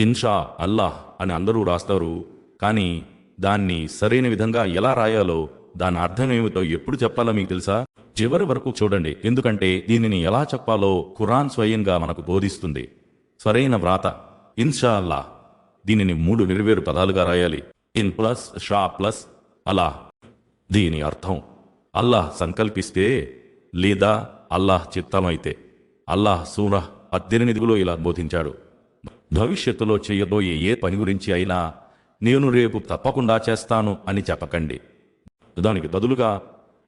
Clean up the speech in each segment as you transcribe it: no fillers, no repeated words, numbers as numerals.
ఇన్షా అల్లాహ్ అని అందరూ రాస్తారు, కానీ దాన్ని సరైన విధంగా ఎలా రాయాలో, దాని అర్థమేమిటో ఎప్పుడు చెప్పాలో మీకు తెలుసా? చివరి వరకు చూడండి, ఎందుకంటే దీనిని ఎలా చెప్పాలో ఖురాన్ స్వయంగా మనకు బోధిస్తుంది. సరైన వ్రాత ఇన్షా అల్లాహ్. దీనిని 3 నిర్వేరు పదాలుగా రాయాలి. In plus Shah plus Allah. దీని అర్థం అల్లాహ్ సంకల్పిస్తే లేదా అల్లాహ్ చిత్తమైతే. అల్లాహ్ సూరహ్ అద్దెనిమిదిలో ఇలా బోధించాడు, భవిష్యత్తులో చేయబోయే ఏ పని గురించి అయినా నేను రేపు తప్పకుండా చేస్తాను అని చెప్పకండి. దానికి బదులుగా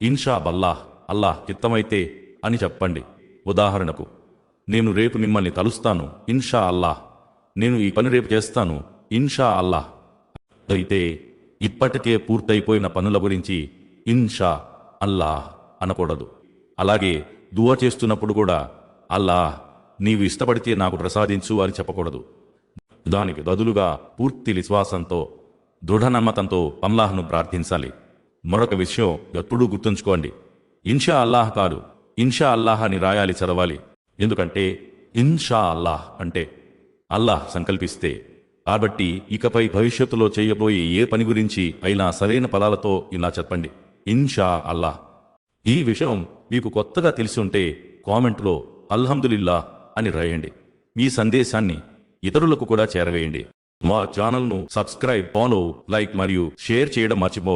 ఇన్షా బల్లాహ్, అల్లాహ్ చిత్తమైతే అని చెప్పండి. ఉదాహరణకు, నేను రేపు మిమ్మల్ని కలుస్తాను, ఇన్షా అల్లాహ్. నేను ఈ పని రేపు చేస్తాను, ఇన్షా అల్లాహ్. అయితే ఇప్పటికే పూర్తయిపోయిన పనుల గురించి ఇన్షా అల్లాహ్ అనకూడదు. అలాగే దువా చేస్తున్నప్పుడు కూడా అల్లాహ్ నీవు ఇష్టపడితే నాకు ప్రసాదించు అని చెప్పకూడదు. దానికి బదులుగా పూర్తి విశ్వాసంతో, దృఢనమ్మకంతో అల్లాహ్ను ప్రార్థించాలి. మరొక విషయం ఎప్పుడూ గుర్తుంచుకోండి, ఇన్షా అల్లాహ్ కాదు, ఇన్షా అల్లాహ్ అని రాయాలి, చదవాలి. ఎందుకంటే ఇన్షా అల్లాహ్ అంటే అల్లాహ్ సంకల్పిస్తే. కాబట్టి ఇకపై భవిష్యత్తులో చేయబోయే ఏ పని గురించి అయినా సరైన పదాలతో ఇలా చెప్పండి, ఇన్షా అల్లాహ్. ఈ విషయం మీకు కొత్తగా తెలిసి ఉంటే కామెంట్లో అల్హమ్దులిల్లాహ్ అని రాయండి. మీ సందేశాన్ని ఇతరులకు కూడా చేరవేయండి. మా ఛానల్ను సబ్స్క్రైబ్, ఫాలో, లైక్ మరియు షేర్ చేయడం మర్చిపోవద్దు.